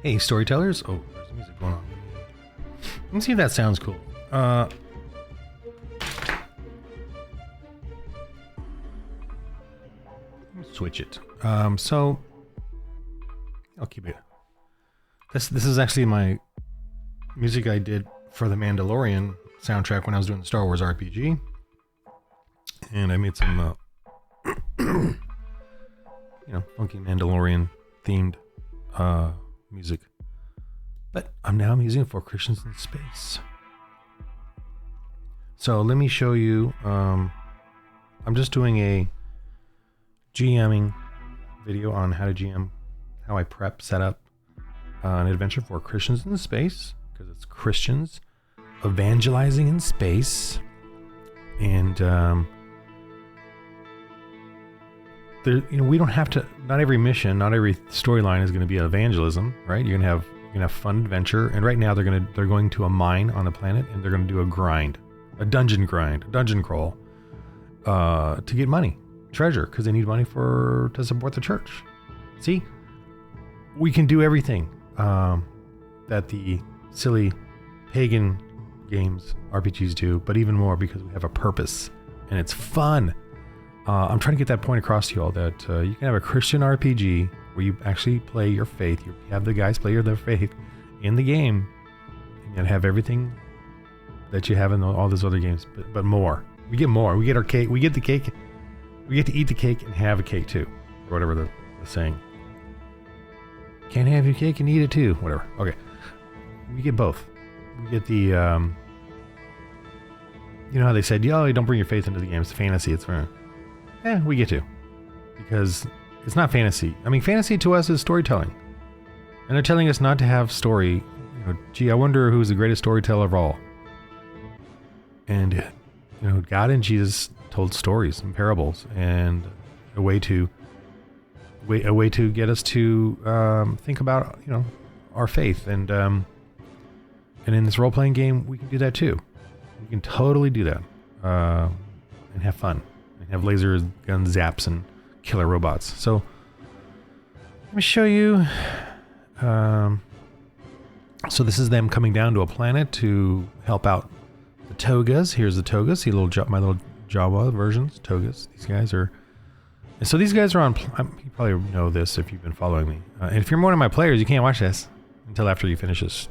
Hey, storytellers. Oh, there's music going on. Let's see if that sounds cool. Switch it. So I'll keep it. This is actually my music I did for the Mandalorian soundtrack when I was doing the Star Wars RPG, and I made some, funky Mandalorian themed music. But I'm using it for Christians in Space. So let me show you. I'm just doing a GMing video on how to GM, how I set up an adventure for Christians in Space, because it's Christians evangelizing in space. And we don't have to. Not every mission, not every storyline is going to be evangelism, right? You're gonna have fun adventure. And right now they're going to a mine on a planet, and they're gonna do a dungeon crawl, to get money, treasure, because they need money to support the church. See, we can do everything that the silly pagan games, RPGs do, but even more because we have a purpose and it's fun. I'm trying to get that point across to you all that you can have a Christian RPG where you actually play your faith. You have the guys play their faith in the game, and you have everything that you have in all those other games, but more. We get more. We get our cake. We get the cake. We get to eat the cake and have a cake too, or whatever the saying. Can't have your cake and eat it too. Whatever. Okay. We get both. We get the, you know how they said, you don't bring your faith into the game. It's fantasy. It's fun. We get to. Because it's not fantasy. I mean, fantasy to us is storytelling. And they're telling us not to have story. I wonder who's the greatest storyteller of all. And, God and Jesus told stories and parables, and a way to get us to think about our faith, and in this role-playing game we can do that too. We can totally do that, and have fun, and have laser gun zaps and killer robots. So let me show you. So this is them coming down to a planet to help out the Togas. Here's the Togas. See my little Jawa versions, Togas. These guys are. And so these guys are on. You probably know this if you've been following me. And if you're one of my players, you can't watch this until after you finish this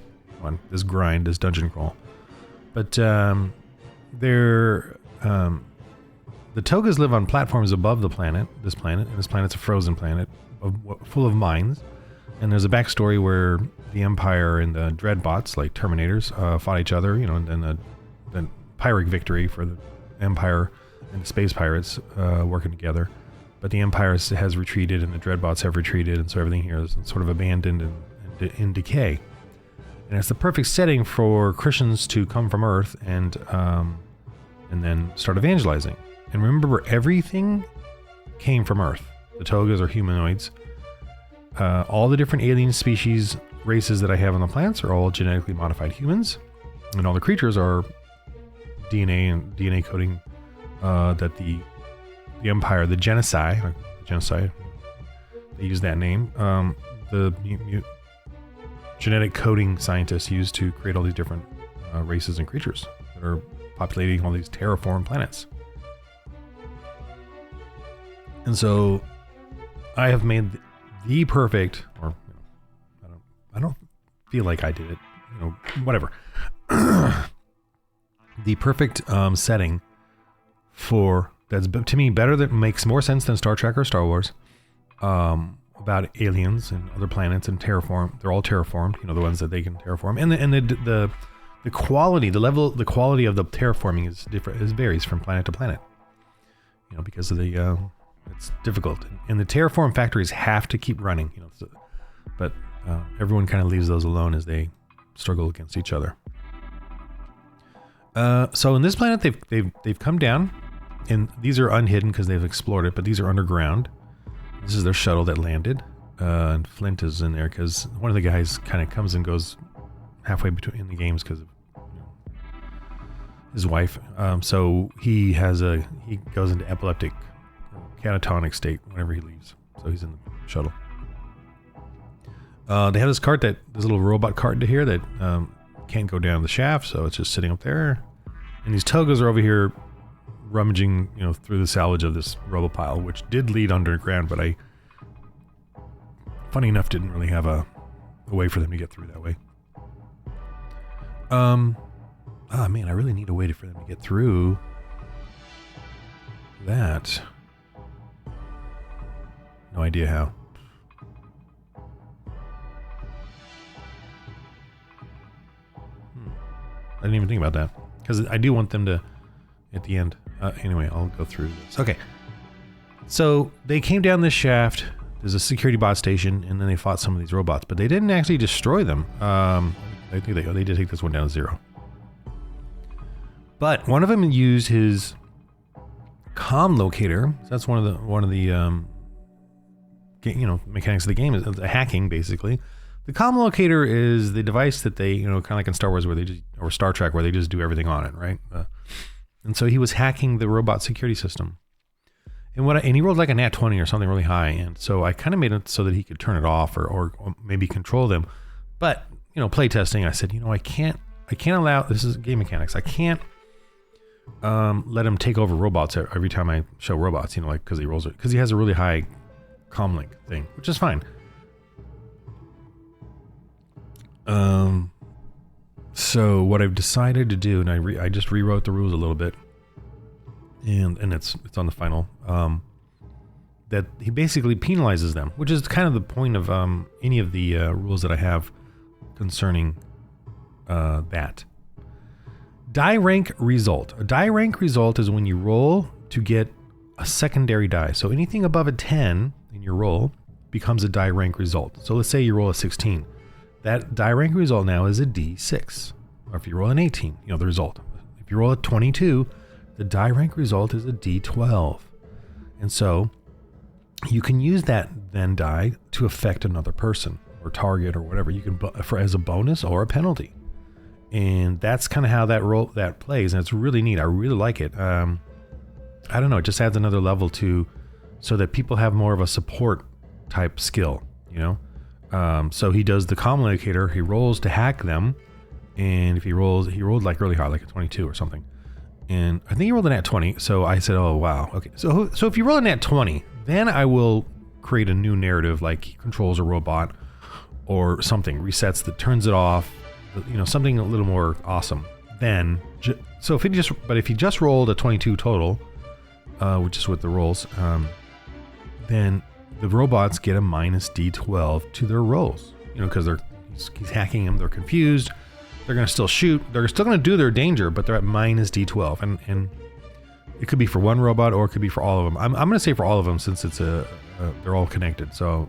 dungeon crawl. But the Togas live on platforms above this planet, and this planet's a frozen planet full of mines. And there's a backstory where the Empire and the Dreadbots, like Terminators, fought each other, and then the Pyrrhic victory for the Empire and the Space Pirates working together. But the Empire has retreated, and the Dreadbots have retreated, and so everything here is sort of abandoned and in decay. And it's the perfect setting for Christians to come from Earth and then start evangelizing. And remember, everything came from Earth. The Togas are humanoids. All the different alien species, races that I have on the planets are all genetically modified humans, and all the creatures are DNA coding that the Empire, the genocide, they use that name. The genetic coding scientists use to create all these different races and creatures that are populating all these terraformed planets. And so I have made the perfect, or I don't feel like I did it, whatever. The perfect setting for that's to me better, that makes more sense than Star Trek or Star Wars, about aliens and other planets and terraform. They're all terraformed, the ones that they can terraform, and the quality, the quality of the terraforming is different. It varies from planet to planet, because of the it's difficult, and the terraform factories have to keep running, but everyone kind of leaves those alone as they struggle against each other. So in this planet, they've come down, and these are unhidden because they've explored it, but these are underground. This is their shuttle that landed, and Flint is in there because one of the guys kind of comes and goes halfway between the games because of his wife. So he goes into epileptic, catatonic state whenever he leaves. So he's in the shuttle. They have this little robot cart into here that can't go down the shaft, so it's just sitting up there. And these togas are over here rummaging, through the salvage of this rubble pile, which did lead underground, but I, funny enough, didn't really have a way for them to get through that way. Oh man, I really need a way for them to get through that. No idea how. I didn't even think about that, because I do want them to, at the end. Anyway, I'll go through this. Okay. So they came down this shaft. There's a security bot station, and then they fought some of these robots, but they didn't actually destroy them. I think they did take this one down to 0. But one of them used his comm locator. So that's one of the mechanics of the game, is hacking basically. The comm locator is the device that they, kind of like in Star Wars, or Star Trek, where they just do everything on it, right? And so he was hacking the robot security system. And he rolled like a nat 20 or something really high, and so I kind of made it so that he could turn it off or maybe control them. But play testing, I said, I can't allow, this is game mechanics. I can't let him take over robots every time I show robots, because he has a really high comlink thing, which is fine. So what I've decided to do, and I just rewrote the rules a little bit, and it's on the final, that he basically penalizes them, which is kind of the point of any of the rules that I have concerning that. Die rank result. A die rank result is when you roll to get a secondary die. So anything above a 10 in your roll becomes a die rank result. So let's say you roll a 16. That die rank result now is a D6. Or if you roll an 18, the result. If you roll a 22, the die rank result is a D12. And so you can use that then die to affect another person or target or whatever. You can as a bonus or a penalty. And that's kind of how that plays, and it's really neat. I really like it. I don't know, it just adds another level so that people have more of a support type skill, So he does the comm locator, he rolls to hack them, and if he rolled like really high, like a 22 or something. And I think he rolled a nat 20, so I said, oh wow, okay. So if you roll a nat 20, then I will create a new narrative, like he controls a robot or something, resets that turns it off, something a little more awesome. Then, so if he just rolled a 22 total, which is with the rolls, then the robots get a minus D12 to their rolls. Because he's hacking them, they're confused, they're going to still shoot, they're still going to do their danger, but they're at minus D12, and it could be for one robot or it could be for all of them. I'm going to say for all of them, since it's they're all connected. So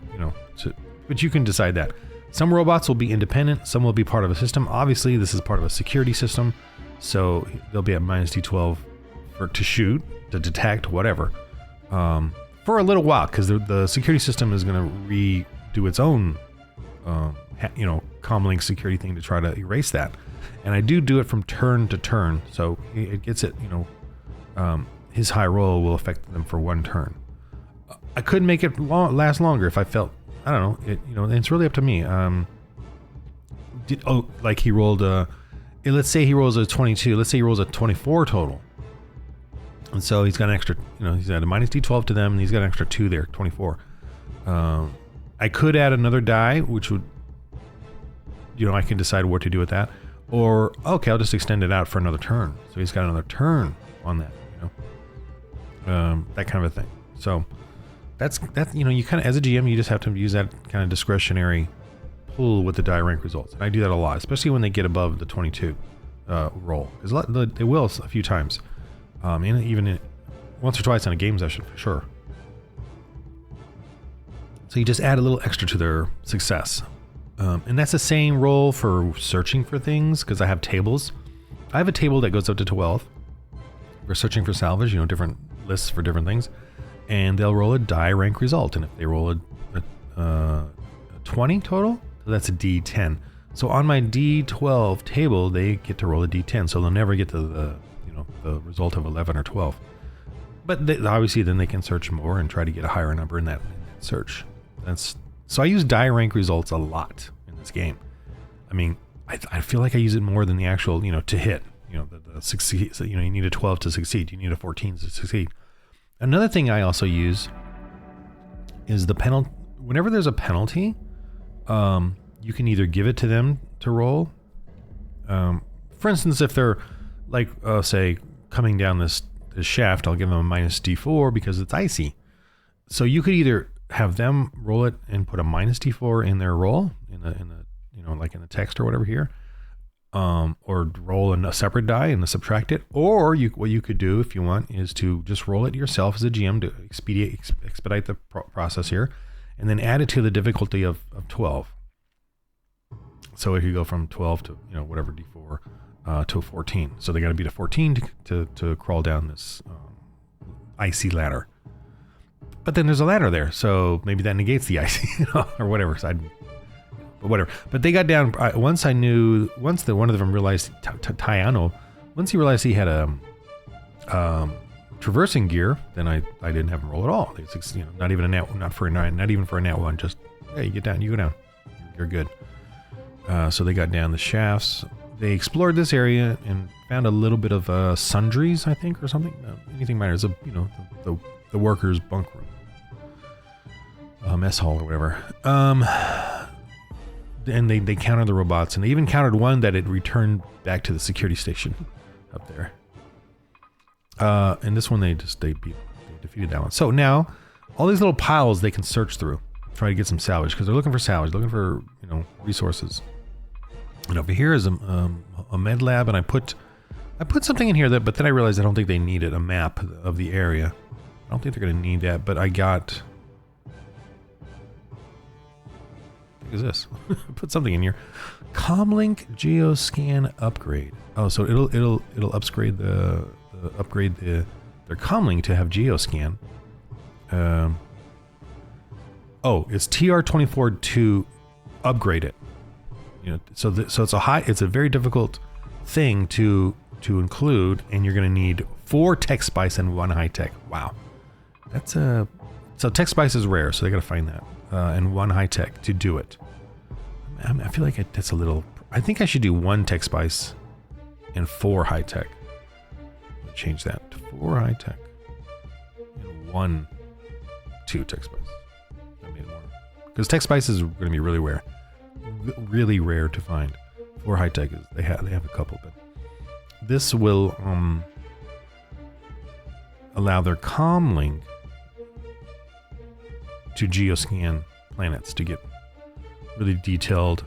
but you can decide that. Some robots will be independent, some will be part of a system. Obviously, this is part of a security system, so they'll be at minus D12 to shoot, to detect, whatever, for a little while, because the security system is going to redo its own, comlink security thing to try to erase that. And I do it from turn to turn, so it gets it. His high roll will affect them for one turn. I could make it last longer if I felt. I don't know. It's really up to me. Like he rolled let's say he rolls a 22. Let's say he rolls a 24 total. And so he's got an extra, he's at a minus D12 to them, and he's got an extra 2 there, 24. I could add another die, which would, I can decide what to do with that. Or, okay, I'll just extend it out for another turn. So he's got another turn on that, that kind of a thing. So that's you kind of, as a GM, you just have to use that kind of discretionary pull with the die rank results. And I do that a lot, especially when they get above the 22 roll. Because they will a few times. Even once or twice in a game session, for sure. So you just add a little extra to their success. And that's the same roll for searching for things, because I have tables. I have a table that goes up to 12 for searching for salvage, different lists for different things. And they'll roll a die rank result. And if they roll a 20 total, so that's a D10. So on my D12 table, they get to roll a D10. So they'll never get to the result of 11 or 12. But obviously then they can search more and try to get a higher number in that search. So I use die rank results a lot in this game. I mean, I feel like I use it more than the actual, to hit. The succeed. So, you need a 12 to succeed. You need a 14 to succeed. Another thing I also use is the penalty. Whenever there's a penalty, you can either give it to them to roll. For instance, if they're like, say, coming down this shaft, I'll give them a minus D4 because it's icy. So you could either have them roll it and put a minus D4 in their roll in the like in the text or whatever here, or roll a separate die and subtract it. Or what you could do if you want is to just roll it yourself as a GM to expedite the process here, and then add it to the difficulty of 12. So if you go from 12 to whatever D4 to a 14, so they got to beat a 14 to crawl down this icy ladder. But then there's a ladder there, so maybe that negates the icy, or whatever. So but whatever. But they got down. Once one of them realized, Tayano, once he realized he had a traversing gear, then I didn't have him roll at all. Not even a nat, not for a 9, not even for a nat 1. Just, hey, you go down. You're good. So they got down the shafts. They explored this area and found a little bit of sundries, I think, or something. Anything matters. The workers' bunk room, mess hall or whatever. And they countered the robots, and they even countered one that had returned back to the security station up there. And this one they defeated that one. So now all these little piles they can search through, try to get some salvage, because they're looking for salvage, looking for resources. And over here is a med lab, and I put something in here but then I realized I don't think they needed a map of the area. I don't think they're going to need that, but I got. What is this? Put something in here. Comlink Geoscan upgrade. Oh, so it'll upgrade their Comlink to have Geoscan. It's TR24 to upgrade it. So it's a very difficult thing to include, and you're going to need 4 tech spice and 1 high tech. Wow, so tech spice is rare, so they got to find that, and 1 high tech to do it. I feel like that's a little. I think I should do 1 tech spice and 4 high tech. Change that to 4 high tech and 2 tech spice. That made it more, because tech spices are going to be really rare to find. 4 high tech is they have a couple, but this will allow their comlink to geoscan planets to get really detailed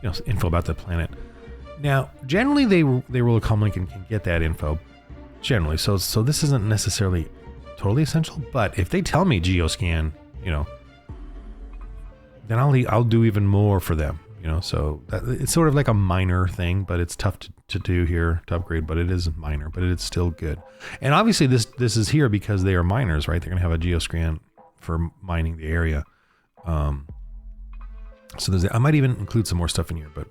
info about the planet. Now, generally they roll a comlink and can get that info. Generally, so this isn't necessarily totally essential, but if they tell me geoscan, then I'll do even more for them. So it's sort of like a minor thing, but it's tough to do here to upgrade, but it is minor, but it's still good. And obviously this is here because they are miners, right? They're going to have a geoscan for mining the area. So I might even include some more stuff in here, but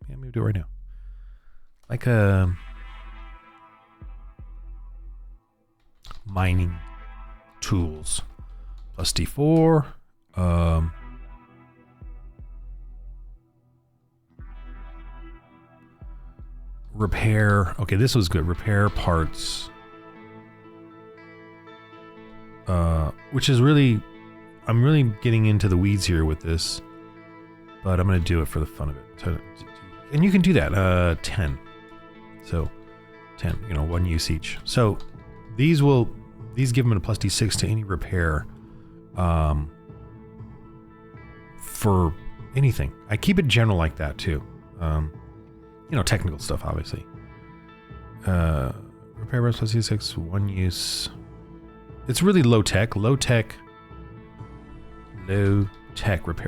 maybe do it right now. Like a mining tools plus D4. Repair. Okay, this was good. Repair parts. Which is really, I'm really getting into the weeds here with this, but I'm going to do it for the fun of it. And you can do that. 10. So 10, 1 use each. So these give them a plus D6 to any repair, for anything. I keep it general like that too. Technical stuff, obviously. Repair parts plus D6, 1 use. It's really low tech repair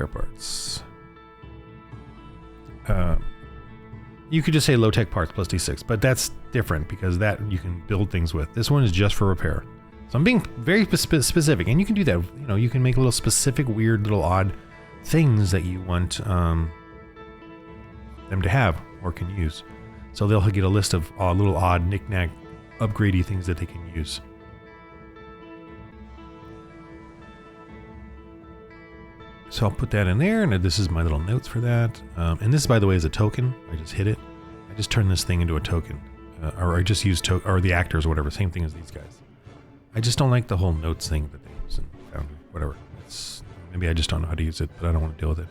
parts. You could just say low tech parts plus D6, but that's different because that you can build things with. This one is just for repair. So I'm being very specific, and you can do that. You can make little specific, weird, little odd things that you want them to have or can use. So they'll get a list of little odd knick-knack upgradey things that they can use. So I'll put that in there, and this is my little notes for that. And this, by the way, is a token. I just hit it. I just turned this thing into a token. Or I just used or the actors or whatever. Same thing as these guys. I just don't like the whole notes thing that they use in Foundry. Whatever. Maybe I just don't know how to use it, but I don't want to deal with it.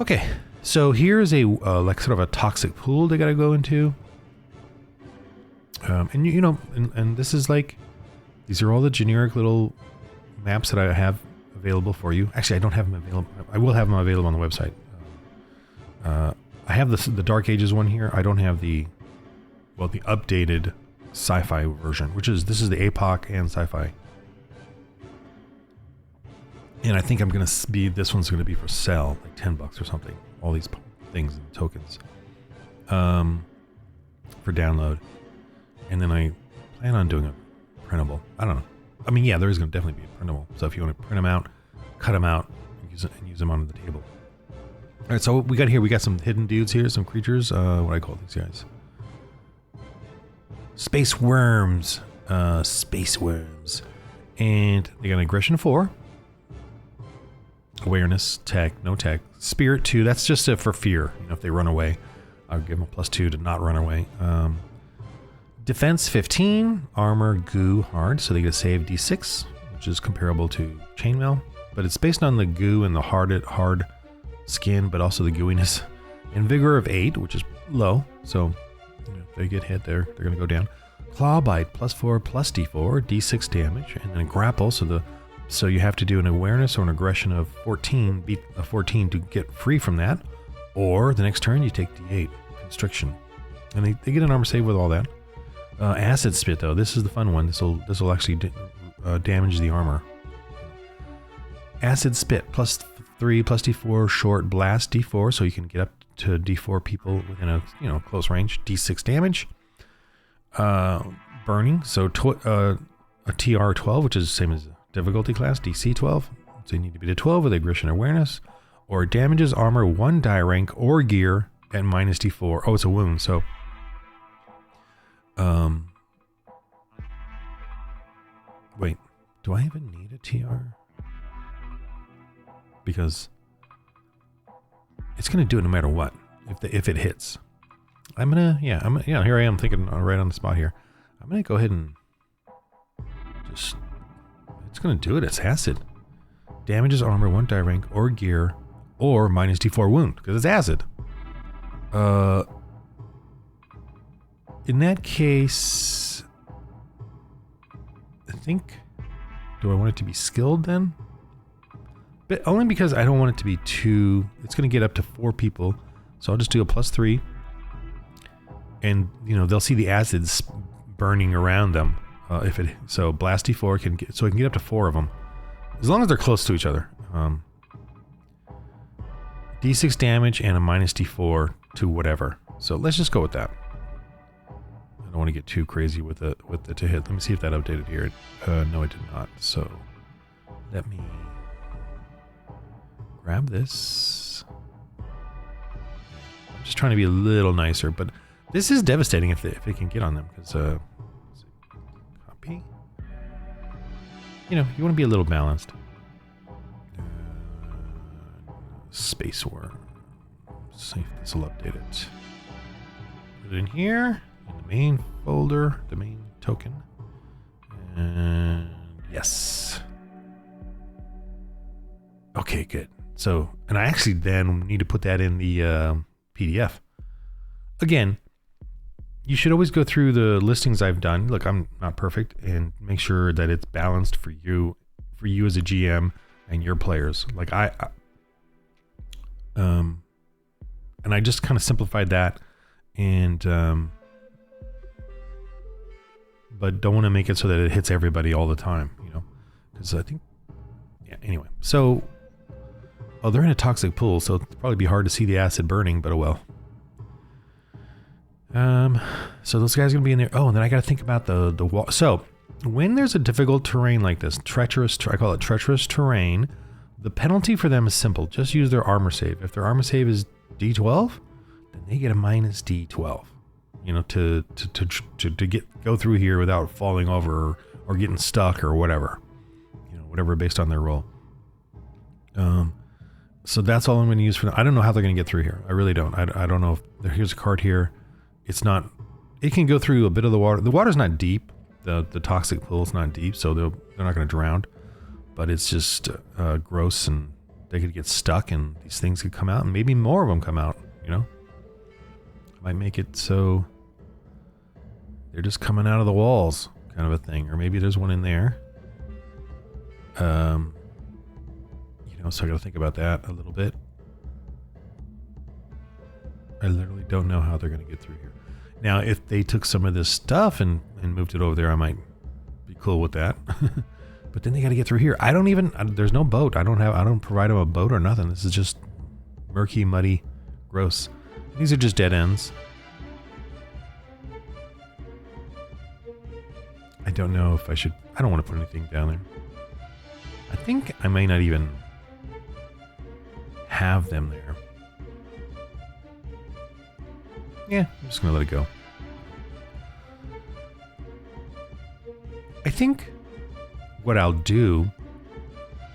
Okay. So here's a like sort of a toxic pool they got to go into. And you know, and this is like, these are all the generic little maps that I have available for you. Actually, I don't have them available. I will have them available on the website. I have the Dark Ages one here. I don't have the updated sci-fi version, this is the APOC and sci-fi. And I think this one's going to be for sale, like $10 or something. All these things and tokens for download. And then I plan on doing a printable. I don't know. I mean, yeah, there is going to definitely be a printable. So if you want to print them out, cut them out, and use them on the table. All right, so we got some hidden dudes here, some creatures. What do I call these guys? Space worms. And they got an aggression 4. Awareness, tech, no tech. Spirit 2, that's just for fear. You know, if they run away, I'll give them a +2 to not run away. Defense 15, armor, goo, hard, so they get a save D6, which is comparable to chainmail, but it's based on the goo and the hard skin, but also the gooiness. And vigor of 8, which is low, so if they get hit, they're going to go down. Claw bite +4 +D4, D6 damage, and then grapple. So you have to do an awareness or an aggression of 14, beat a 14 to get free from that, or the next turn you take D8 constriction, and they get an armor save with all that. Acid spit though, this is the fun one. This will actually damage the armor. Acid spit +3 +D4 short blast D4, so you can get up to D4 people within a close range. D6 damage. Burning, so a TR 12, which is the same as difficulty class, DC 12. So you need to be to 12 with aggression awareness, or damages armor 1 die rank or gear at -D4. Oh, it's a wound, so wait, do I even need a TR? Because it's gonna do it no matter what if it hits. Here I am thinking right on the spot here. I'm gonna go ahead and just, it's gonna do it. It's acid. Damages armor 1 die rank or gear, or -D4 wound, because it's acid. In that case, I think, do I want it to be skilled then? But only because I don't want it to be too, it's gonna get up to 4 people. So I'll just do a +3. And they'll see the acids burning around them. So blast D4 it can get up to 4 of them, as long as they're close to each other. D6 damage and a -D4 to whatever. So let's just go with that. I don't want to get too crazy with the to hit. Let me see if that updated here. No, it did not. So let me grab this. I'm just trying to be a little nicer, but this is devastating if it can get on them, because copy. You want to be a little balanced. Space Worm. See if this will update it. Put it in here, in the main folder, the main token. And yes. Okay, good. So, and I actually then need to put that in the PDF. Again, you should always go through the listings I've done. Look, I'm not perfect, and make sure that it's balanced for you as a GM and your players. Like and I just kind of simplified that, and but don't want to make it so that it hits everybody all the time, because I think, yeah. Anyway, so they're in a toxic pool, so it'll probably be hard to see the acid burning, but oh well. So those guys are gonna be in there. Oh, and then I got to think about the wall. So when there's a difficult terrain like this, I call it treacherous terrain, the penalty for them is simple. Just use their armor save. If their armor save is D12, then they get a -D12. To go through here without falling over or getting stuck or whatever. Whatever based on their roll. So that's all I'm going to use for now. I don't know how they're going to get through here. I really don't. I don't know if here's a card here. It's not. It can go through a bit of the water. The water's not deep. The toxic pool is not deep, so they're not going to drown. But it's just gross, and they could get stuck, and these things could come out, and maybe more of them come out. You know, I might make it so they're just coming out of the walls, kind of a thing. Or maybe there's one in there. So I got to think about that a little bit. I literally don't know how they're going to get through here. Now, if they took some of this stuff and moved it over there, I might be cool with that. But then they got to get through here. There's no boat. I don't provide them a boat or nothing. This is just murky, muddy, gross. These are just dead ends. I don't know if I should. I don't want to put anything down there. I think I may not even have them there. Yeah, I'm just gonna let it go. I think what I'll do,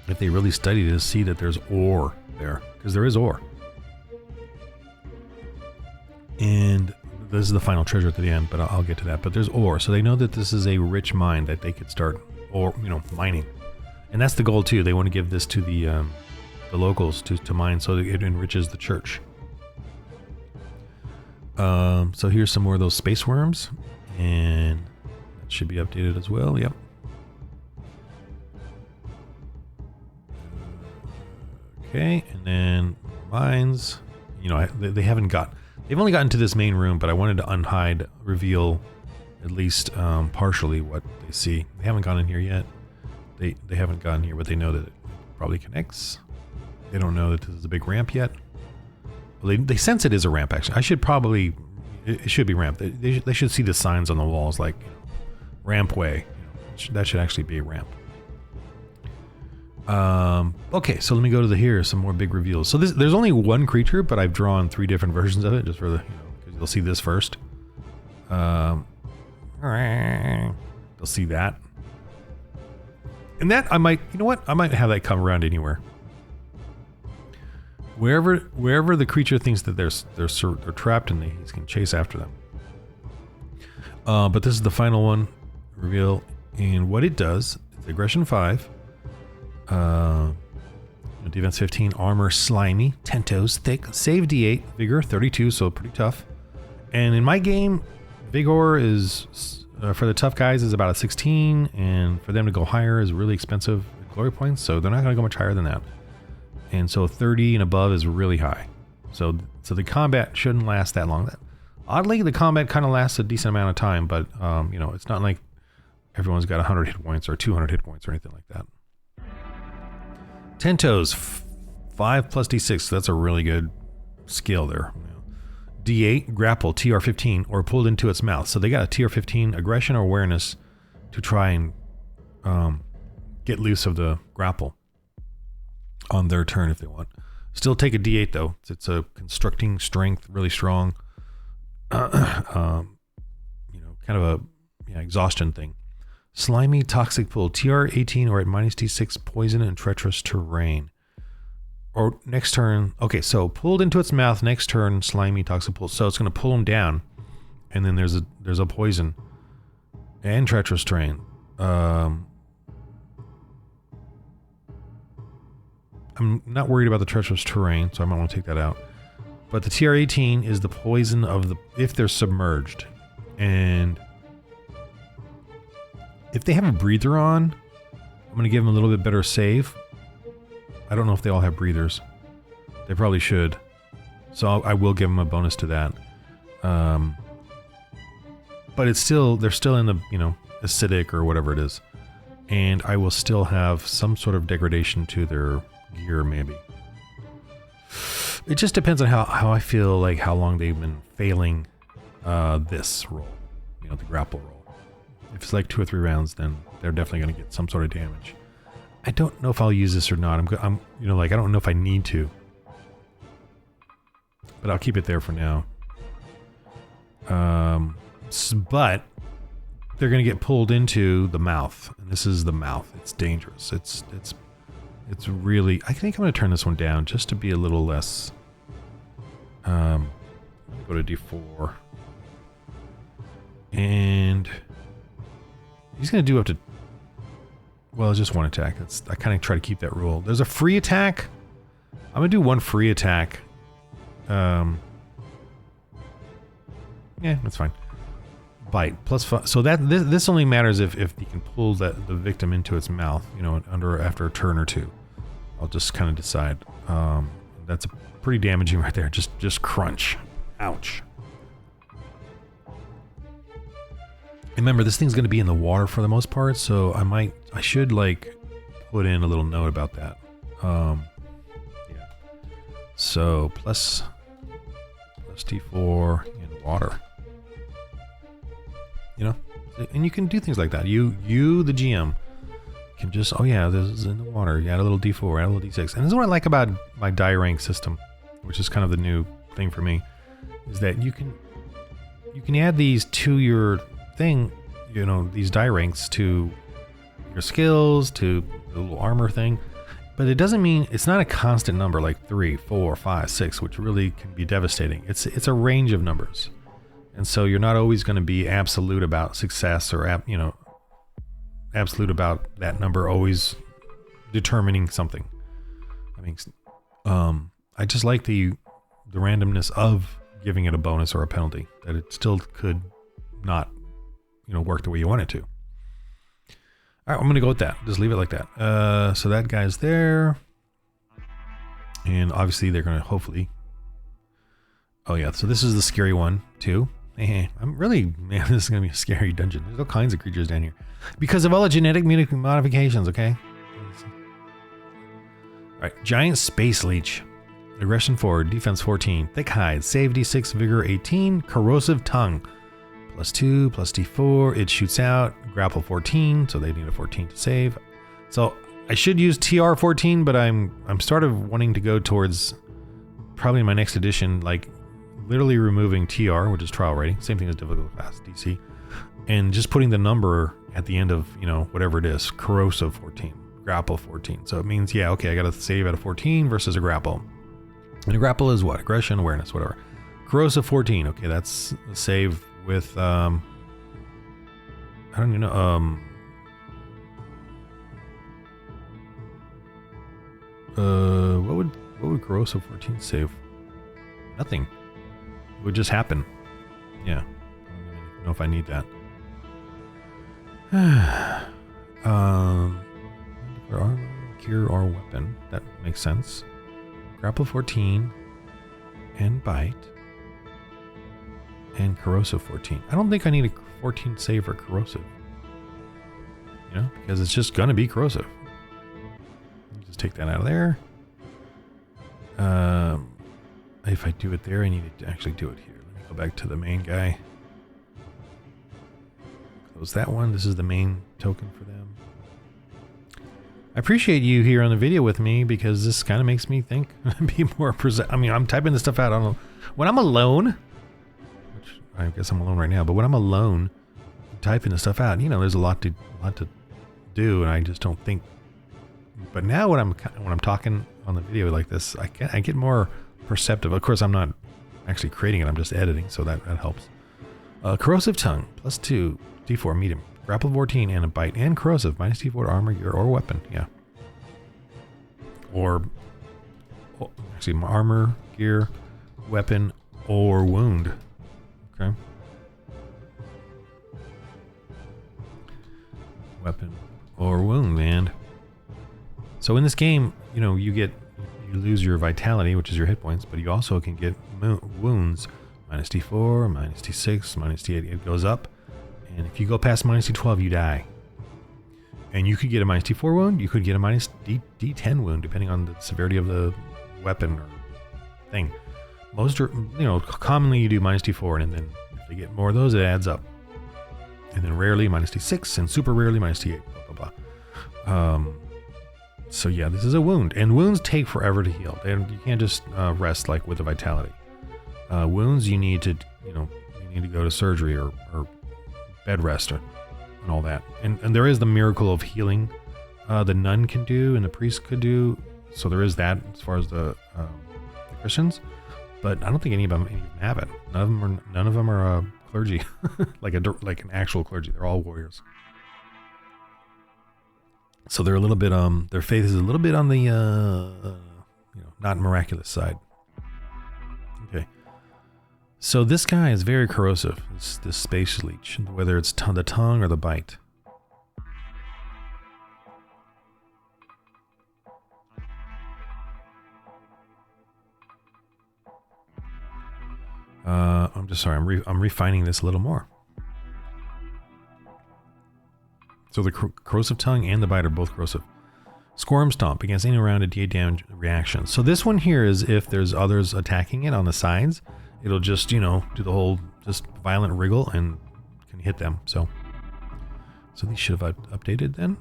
if they really study this, see that there's ore there, because there is ore. And this is the final treasure at the end, but I'll get to that. But there's ore, so they know that this is a rich mine that they could start, mining. And that's the goal too. They want to give this to the locals to mine, so that it enriches the church. So here's some more of those space worms, and that should be updated as well. Yep. Okay, and then mines. They've only gotten to this main room, but I wanted to reveal at least partially what they see. They haven't gone in here yet. They haven't gotten here, but they know that it probably connects. They don't know that this is a big ramp yet. Well, they sense it is a ramp, actually. It should be ramp. They should see the signs on the walls, like, ramp way. That should actually be a ramp. Okay, so let me go to here, some more big reveals. So there's only one creature, but I've drawn 3 different versions of it, just for because you'll see this first. They'll see that. And that I might have that come around anywhere. Wherever the creature thinks that they're trapped, and he can chase after them. But this is the final one reveal, and what it does. It's aggression 5, defense 15, armor slimy, 10 toes thick, save D8, vigor 32, so pretty tough. And in my game, vigor is for the tough guys is about a 16, and for them to go higher is really expensive glory points, so they're not going to go much higher than that. And so 30 and above is really high. So the combat shouldn't last that long. Oddly, the combat kind of lasts a decent amount of time, but it's not like everyone's got 100 hit points or 200 hit points or anything like that. 10 toes, 5 plus D6. So that's a really good skill there. D8, grapple, TR 15, or pulled into its mouth. So they got a TR 15 aggression or awareness to try and get loose of the grapple on their turn if they want. Still take a D8 though. It's a constructing strength, really strong. Kind of a exhaustion thing. Slimy toxic pool, TR 18 or at minus D6 poison and treacherous terrain. Or next turn, okay, so pulled into its mouth, next turn, slimy toxic pool. So it's going to pull them down, and then there's a poison and treacherous terrain. I'm not worried about the treacherous terrain, so I might want to take that out. But the TR-18 is the poison of if they're submerged. And if they have a breather on, I'm going to give them a little bit better save. I don't know if they all have breathers. They probably should. So I will give them a bonus to that. But they're still in the, acidic or whatever it is. And I will still have some sort of degradation to their gear, maybe. It just depends on how I feel, like how long they've been failing this roll, the grapple roll. If it's like 2 or 3 rounds, then they're definitely going to get some sort of damage. I don't know if I'll use this or not. I don't know if I need to, but I'll keep it there for now. But they're going to get pulled into the mouth, and this is the mouth. It's dangerous. It's It's really, I think I'm going to turn this one down just to be a little less, go to D4. And he's going to do up to, well, it's just one attack. I kind of try to keep that rule. There's a free attack. I'm going to do one free attack. Yeah, that's fine. Bite plus 5. So that this only matters if he can pull the victim into its mouth, you know, after a turn or two. I'll just kind of decide. That's pretty damaging right there. Just crunch. Ouch. Remember, this thing's going to be in the water for the most part, so I should like put in a little note about that. Yeah. So plus D4 in water. You know, and you can do things like that. You the GM can just, oh yeah, this is in the water. You add a little D4, add a little D6. And this is what I like about my die rank system, which is kind of the new thing for me, is that you can add these to your thing, you know, these die ranks to your skills, to the little armor thing. But it doesn't mean, it's not a constant number like 3, 4, 5, 6, which really can be devastating. It's a range of numbers. And so you're not always going to be absolute about success or, absolute about that number always determining something. I mean, I just like the randomness of giving it a bonus or a penalty, that it still could not, work the way you want it to. All right, I'm going to go with that. Just leave it like that. So that guy's there. And obviously they're going to hopefully... Oh yeah, so this is the scary one too. I'm really, man, this is going to be a scary dungeon. There's all kinds of creatures down here. Because of all the genetic modifications, okay? Alright, Giant Space Leech. Aggression 4, Defense 14, Thick Hide, Save D6, Vigor 18, Corrosive Tongue. Plus 2, plus D4, it shoots out, Grapple 14, so they need a 14 to save. So I should use TR 14, but I'm sort of wanting to go towards, probably in my next edition, like literally removing TR, which is trial rating, same thing as difficult class, DC, and just putting the number at the end of, whatever it is, Corrosive 14, Grapple 14. So it means, yeah, okay, I got to save at a 14 versus a Grapple. And a Grapple is what? Aggression, awareness, whatever. Corrosive 14, okay, that's a save with, I don't even know, what would Corrosive 14 save? Nothing. It would just happen. Yeah. I don't even know if I need that. Cure or weapon. That makes sense. Grapple 14 and bite. And corrosive 14. I don't think I need a 14 save for corrosive. Because it's just gonna be corrosive. Just take that out of there. If I do it there, I need to actually do it here. Let me go back to the main guy. Close that one. This is the main token for them. I appreciate you here on the video with me, because this kind of makes me think, be more present. I mean, I'm typing this stuff out. I don't know. When I'm alone, which I guess I'm alone right now, but when I'm alone, typing the stuff out, there's a lot to do, and I just don't think. But now when I'm talking on the video like this, I get more perceptive. Of course, I'm not actually creating it. I'm just editing, so that helps. Corrosive Tongue, plus 2, D4, medium. Grapple 14 and a bite and corrosive, minus D4 to armor, gear, or weapon. Yeah. Or, actually, armor, gear, weapon, or wound. Okay. Weapon or wound, man. So in this game, you lose your vitality, which is your hit points, but you also can get wounds. Minus D4, minus D6, minus D8. It goes up. And if you go past minus D12, you die. And you could get a minus D4 wound. You could get a minus D10 wound, depending on the severity of the weapon or thing. Most are, commonly you do minus D4, and then if they get more of those, it adds up. And then rarely minus D6, and super rarely minus D8. Blah, blah, blah. So yeah, this is a wound, and wounds take forever to heal. You can't just rest like with a vitality. Wounds, you need to, go to surgery or bed rest and all that. And there is the miracle of healing the nun can do and the priest could do. So there is that as far as the Christians, but I don't think any of them have it. None of them are clergy, like an actual clergy. They're all warriors. So they're a little bit their faith is a little bit on the not miraculous side. Okay. So this guy is very corrosive. This space leech, whether it's the tongue or the bite. I'm just sorry. I'm refining this a little more. So the corrosive tongue and the bite are both corrosive. Squirm Stomp against any rounded DA damage reaction. So this one here is if there's others attacking it on the sides, it'll just, do the whole just violent wriggle and can hit them. So these should have updated then.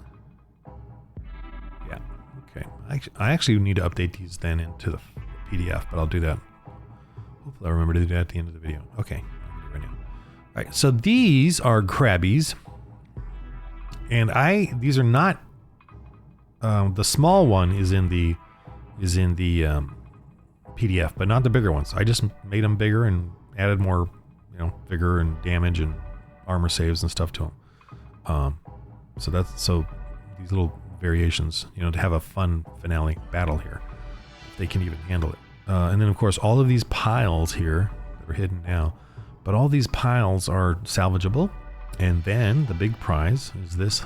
Yeah. Okay. I actually need to update these then into the PDF, but I'll do that. Hopefully I'll remember to do that at the end of the video. Okay. I'll do it right now. All right. So these are crabbies. And these are not, the small one is in the PDF, but not the bigger ones. I just made them bigger and added more, vigor and damage and armor saves and stuff to them. So these little variations, to have a fun finale battle here, if they can even handle it. And then of course, all of these piles here that are hidden now, but all these piles are salvageable. And then the big prize is this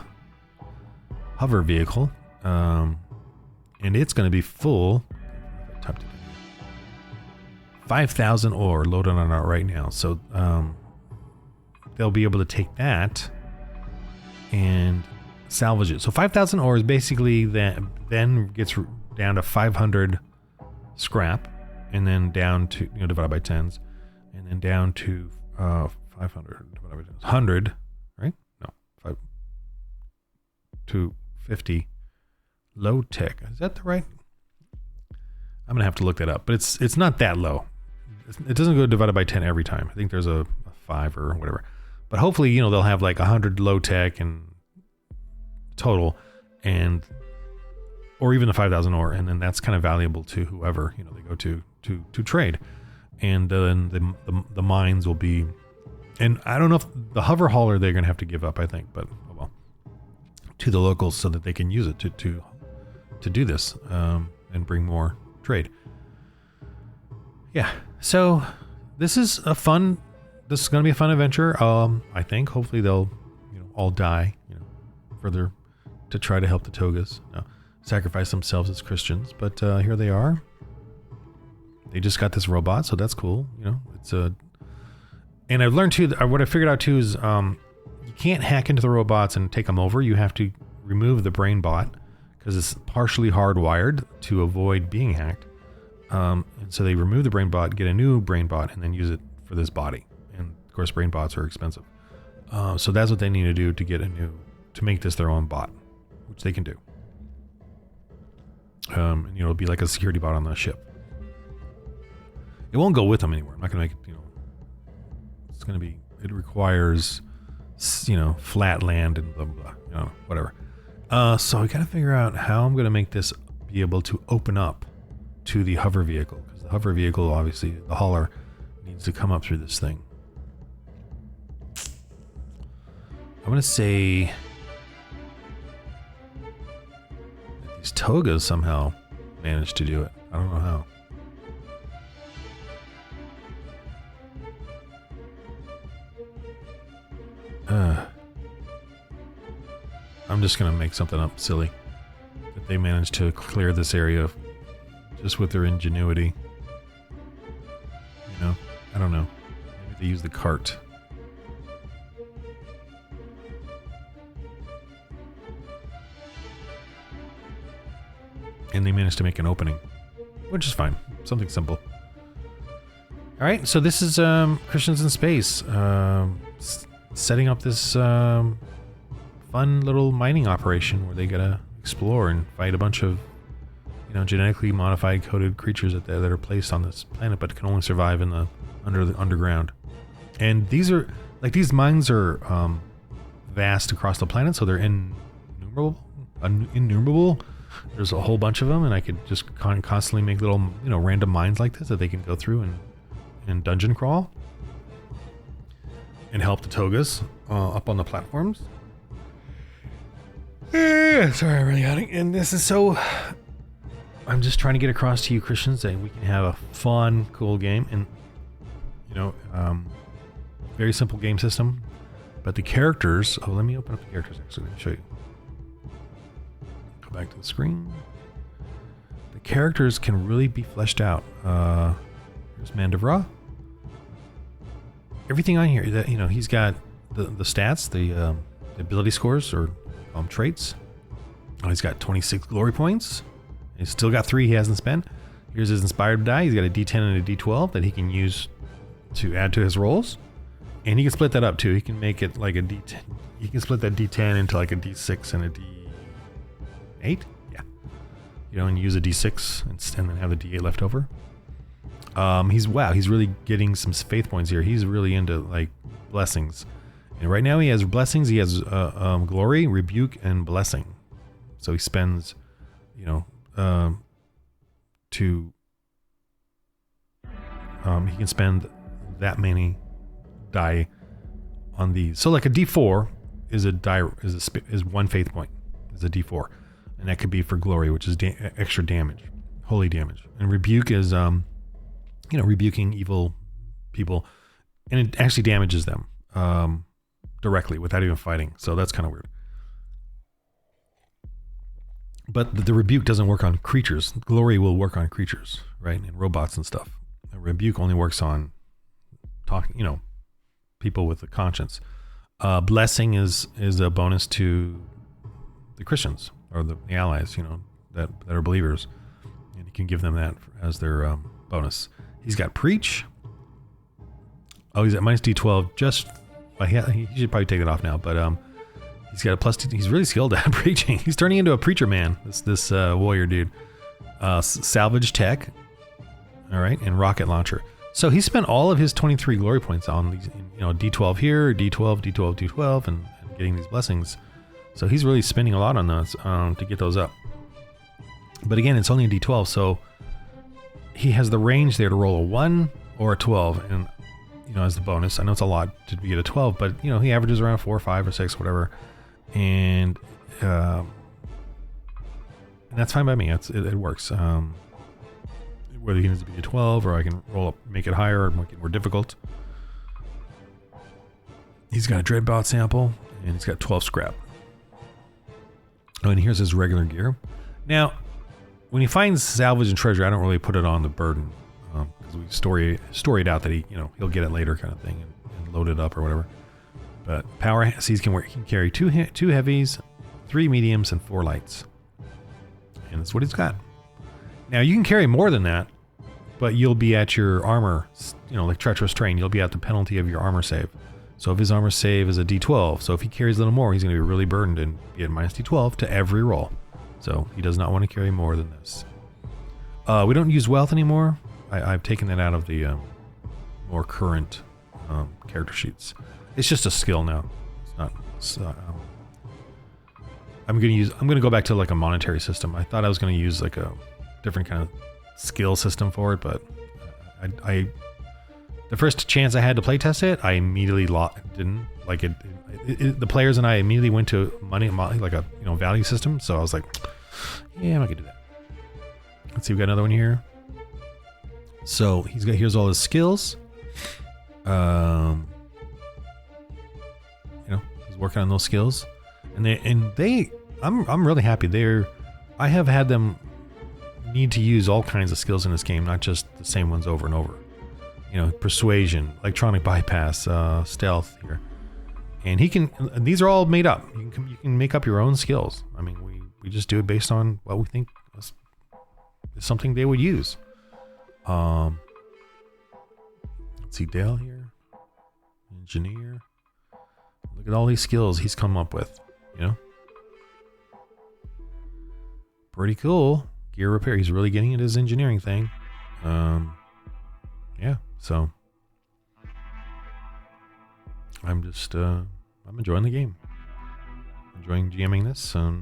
hover vehicle. And it's going to be full. 5,000 ore loaded on it right now. So they'll be able to take that and salvage it. So 5,000 ore is basically that, then gets down to 500 scrap, and then down to, divided by tens, and then down to 500 divided by 100, right? No, 5 to 50 low tech. Is that the right? I'm gonna have to look that up, but it's not that low. It doesn't go divided by 10 every time. I think there's a 5 or whatever. But hopefully, they'll have like 100 low tech and total, or even the 5,000 ore, and then that's kind of valuable to whoever they go to trade, and then the mines will be. And I don't know if the hover hauler they're gonna have to give up, I think, but oh well, to the locals so that they can use it to do this and bring more trade. Yeah, so this is gonna be a fun adventure. I think hopefully they'll all die further to try to help the Togas, sacrifice themselves as Christians. But here they are. They just got this robot, so that's cool. It's a. And I've learned too, what I figured out too is you can't hack into the robots and take them over. You have to remove the brain bot because it's partially hardwired to avoid being hacked. And so they remove the brain bot, get a new brain bot, and then use it for this body. And of course, brain bots are expensive. So that's what they need to do to make this their own bot, which they can do. And it'll be like a security bot on the ship. It won't go with them anywhere. I'm not going to make it, it's going to be, it requires, flat land and blah, blah, blah, whatever. So I got to figure out how I'm going to make this be able to open up to the hover vehicle, because the hover vehicle, obviously, the hauler needs to come up through this thing. I'm going to say that these Togas somehow managed to do it. I don't know how. I'm just going to make something up silly that they managed to clear this area just with their ingenuity. I don't know. Maybe they use the cart. And they managed to make an opening, which is fine. Something simple. All right, so this is Christians in Space. Setting up this fun little mining operation where they gotta explore and fight a bunch of genetically modified coded creatures that are placed on this planet but can only survive in the underground. And these mines are vast across the planet, so they're innumerable. innumerable. There's a whole bunch of them, and I could just constantly make little, random mines like this that they can go through and dungeon crawl and help the togas up on the platforms. Sorry, I'm really yawning. And this is so... I'm just trying to get across to you Christians that we can have a fun, cool game. And, very simple game system. But the characters... Oh, let me open up the characters, actually. Let me show you. Go back to the screen. The characters can really be fleshed out. Here's Mandevra. Everything on here, that he's got the stats, the ability scores, or traits. Oh, he's got 26 glory points. He's still got 3 he hasn't spent. Here's his inspired die. He's got a D10 and a D12 that he can use to add to his rolls. And he can split that up too. He can make it like a D10. He can split that D10 into like a D6 and a D8. Yeah. And use a D6 and then have the D8 left over. He's really getting some faith points here. He's really into like blessings. And right now he has blessings. He has glory, rebuke, and blessing. So he spends, he can spend that many die on these. So like a D4 is is 1 faith point. Is a D4, and that could be for glory, which is extra damage, holy damage. And rebuke is rebuking evil people, and it actually damages them directly without even fighting. So that's kind of weird. But the rebuke doesn't work on creatures. Glory will work on creatures, right? And robots and stuff. The rebuke only works on people with a conscience. Blessing is a bonus to the Christians or the allies, that are believers, and you can give them that as their bonus. He's got preach. Oh, he's at minus D12. He should probably take it off now, but he's got a plus 2. He's really skilled at preaching. He's turning into a preacher man. This warrior dude. Salvage tech. All right, and rocket launcher. So he spent all of his 23 glory points on these, D12 here, D12, D12, D12, and getting these blessings. So he's really spending a lot on those to get those up. But again, it's only a D12, so he has the range there to roll a 1 or a 12, and as the bonus. I know it's a lot to get a 12, but he averages around 4 or 5 or 6, whatever, and that's fine by me. It works. Whether he needs to be a 12 or I can roll up, make it higher or make it more difficult. He's got a Dreadbot sample, and he's got 12 scrap. Oh, and here's his regular gear. Now, when he finds salvage and treasure, I don't really put it on the burden, because we story it out that he'll get it later, kind of thing, and load it up or whatever. But power Seas he can carry 2 heavies, 3 mediums, and 4 lights, and that's what he's got. Now you can carry more than that, but you'll be at your armor, like treacherous terrain. You'll be at the penalty of your armor save. So if his armor save is a D12, so if he carries a little more, he's going to be really burdened and be at minus D12 to every roll. So he does not want to carry more than this. We don't use wealth anymore. I've taken that out of the more current character sheets. It's just a skill now. It's not. I'm gonna go back to like a monetary system. I thought I was gonna use like a different kind of skill system for it, but I the first chance I had to play test it, I immediately didn't like it. The players and I immediately went to money like a value system. So I was like, yeah, I'm not gonna do that. Let's see, we got another one here. So here's all his skills. He's working on those skills, and I'm really happy. I have had them need to use all kinds of skills in this game, not just the same ones over and over. Persuasion, electronic bypass, stealth here, and these are all made up. You can make up your own skills. I mean, we just do it based on what we think is something they would use. Let's see, Dale here, engineer. Look at all these skills he's come up with. Pretty cool. Gear repair. He's really getting into his engineering thing. Yeah. So I'm just I'm enjoying the game. Enjoying GMing this. I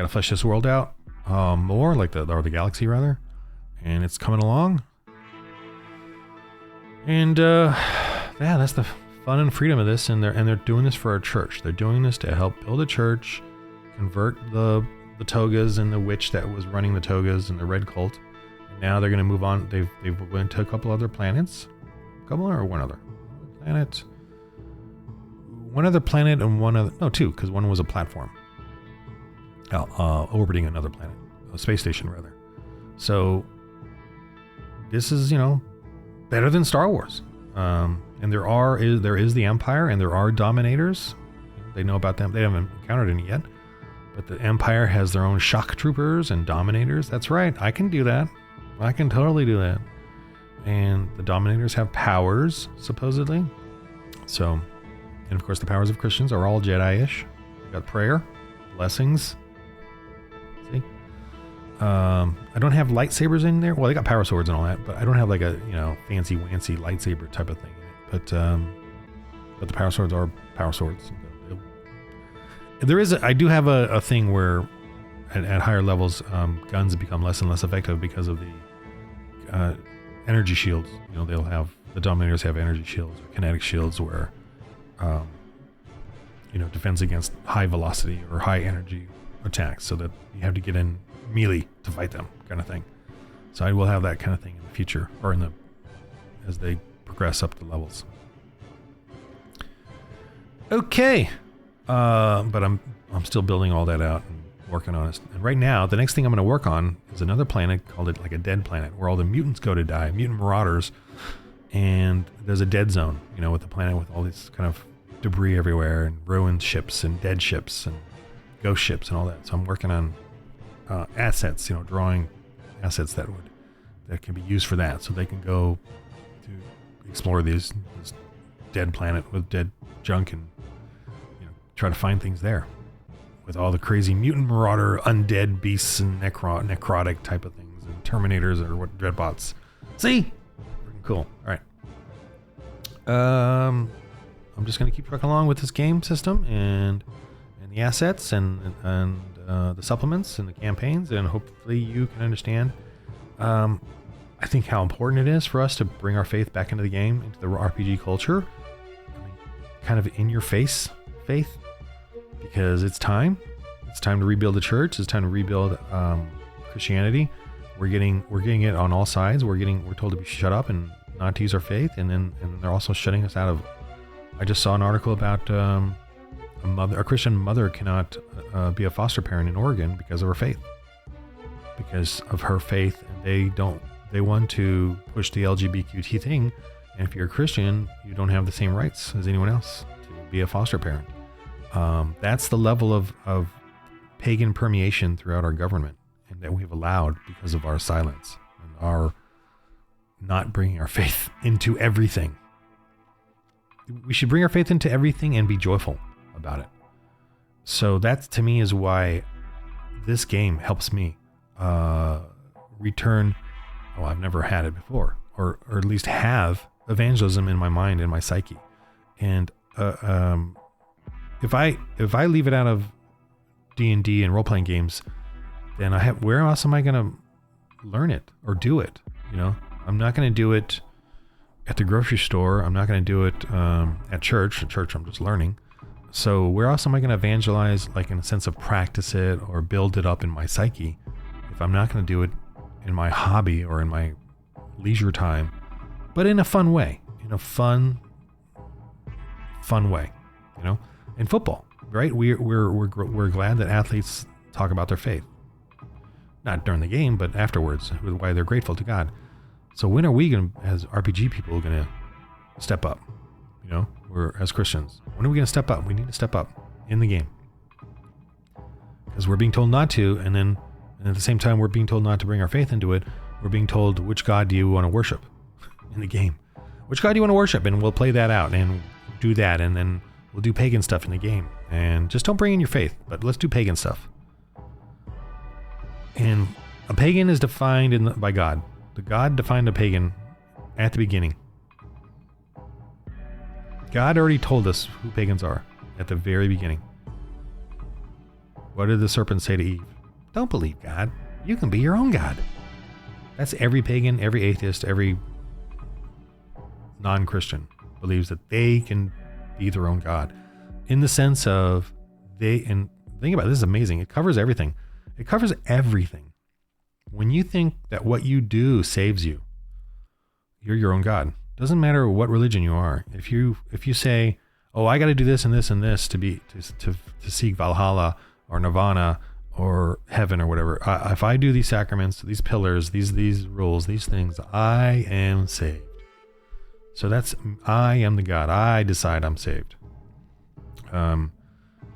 got to flesh this world out more, like the galaxy rather, and it's coming along. And yeah, that's the fun and freedom of this, and they're doing this for our church. They're doing this to help build a church, convert the togas and the witch that was running the togas and the red cult. And now they're going to move on. They've went to a couple other planets, one other planet, and two, because one was a platform orbiting another planet, a space station rather. So this is, better than Star Wars. And there is the Empire, and there are Dominators. They know about them. They haven't encountered any yet. But the Empire has their own shock troopers and Dominators. That's right. I can do that. I can totally do that. And the Dominators have powers, supposedly. So, and of course, the powers of Christians are all Jedi-ish. They got prayer, blessings. See? I don't have lightsabers in there. Well, they got power swords and all that, but I don't have like a fancy wancy lightsaber type of thing in it. But the power swords are power swords. I do have a thing where at higher levels, guns become less and less effective because of the energy shields. The Dominators have energy shields or kinetic shields where defense against high velocity or high energy attacks, so that you have to get in melee to fight them, kind of thing. So I will have that kind of thing in the future, or as they progress up the levels. Okay, but I'm still building all that out and working on it. And right now, the next thing I'm going to work on is another planet called it like a dead planet, where all the mutants go to die, mutant marauders, and there's a dead zone, with the planet with all these kind of debris everywhere and ruined ships and dead ships and ghost ships and all that. So I'm working on assets, drawing assets that can be used for that, so they can go to explore this dead planet with dead junk and try to find things there with all the crazy mutant marauder undead beasts and necrotic type of things and Terminators or what Dreadbots. See? Freaking cool. All right. I'm just gonna keep trucking along with this game system and the assets and the supplements and the campaigns, and hopefully you can understand I think how important it is for us to bring our faith back into the game, into the RPG culture. Kind of in your face faith, because it's time to rebuild the church. It's time to rebuild Christianity. We're getting it on all sides. We're told to be shut up and not to use our faith, and they're also shutting us out of. I just saw an article about a Christian mother cannot be a foster parent in Oregon because of her faith. Because of her faith, and they want to push the LGBTQ thing, and if you're a Christian, you don't have the same rights as anyone else to be a foster parent. That's the level of pagan permeation throughout our government, and that we've allowed because of our silence and our not bringing our faith into everything. We should bring our faith into everything and be joyful about it. So that, to me, is why this game helps me return. Oh, I've never had it before, or at least have evangelism in my mind and my psyche. And if I leave it out of D&D and role-playing games, then where else am I going to learn it or do it? I'm not going to do it at the grocery store. I'm not going to do it at church. At church, I'm just learning. So where else am I going to evangelize, like in a sense of practice it or build it up in my psyche, if I'm not going to do it in my hobby or in my leisure time, but in a fun way, in a fun way, in football, right? We're glad that athletes talk about their faith, not during the game, but afterwards, why they're grateful to God. So when are we going to, as RPG people, going to step up? We're, as Christians, when are we going to step up? We need to step up in the game, because we're being told not to, and at the same time we're being told not to bring our faith into it. We're being told, which God do you want to worship in the game? Which God do you want to worship? And we'll play that out and do that, and then we'll do pagan stuff in the game. And just don't bring in your faith, but let's do pagan stuff. And a pagan is defined by God. The God defined a pagan at the beginning. God already told us who pagans are at the very beginning. What did the serpent say to Eve? Don't believe God. You can be your own God. That's every pagan, every atheist, every non-Christian believes that they can be their own God. In the sense of and think about it, this is amazing. It covers everything. It covers everything. When you think that what you do saves you, you're your own God. Doesn't matter what religion you are. If you say, oh, I got to do this and this and this to seek Valhalla or Nirvana or heaven or whatever. If I do these sacraments, these pillars, these rules, these things, I am saved. So I am the God. I decide I'm saved.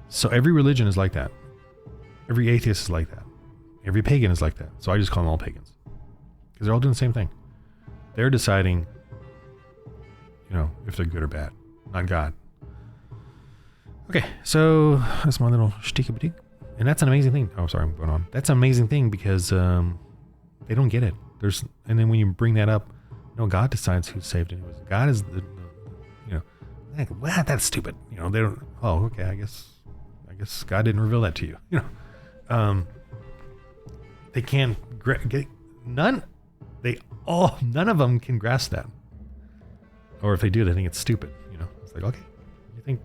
So every religion is like that. Every atheist is like that. Every pagan is like that. So I just call them all pagans because they're all doing the same thing. They're deciding, if they're good or bad, not God. Okay, so that's my little shtick-a-bdick. And that's an amazing thing. Oh, sorry, I'm going on. That's an amazing thing because they don't get it. And then when you bring that up, no, God decides who's saved and who's. God is that's stupid. They don't. Oh, okay. I guess God didn't reveal that to you. They can't get none. None of them can grasp that. Or if they do, they think it's stupid. It's like, okay, you think.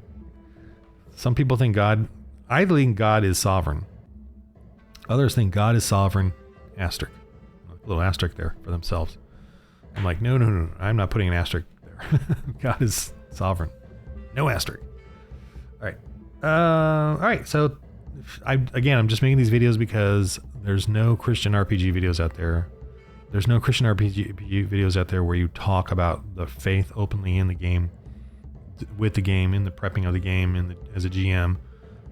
Some people think God. I think God is sovereign. Others think God is sovereign. Asterisk. A little asterisk there for themselves. I'm like, no. I'm not putting an asterisk there. God is sovereign. No asterisk. All right. So I'm just making these videos because there's no Christian RPG videos out there. There's no Christian RPG videos out there where you talk about the faith openly in the game, with the game, in the prepping of the game, as a GM.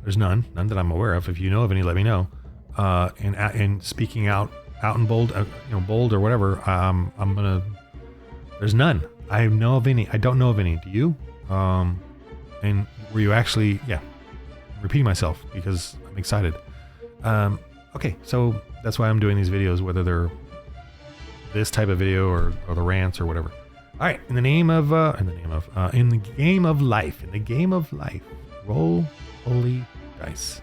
There's none that I'm aware of. If you know of any, let me know. And speaking out and bold, bold or whatever. There's none. I know of any. I don't know of any. Do you? And were you actually? Yeah. Repeating myself because I'm excited. Okay, so that's why I'm doing these videos, whether they're this type of video or the rants or whatever. All right, in the game of life, roll holy dice.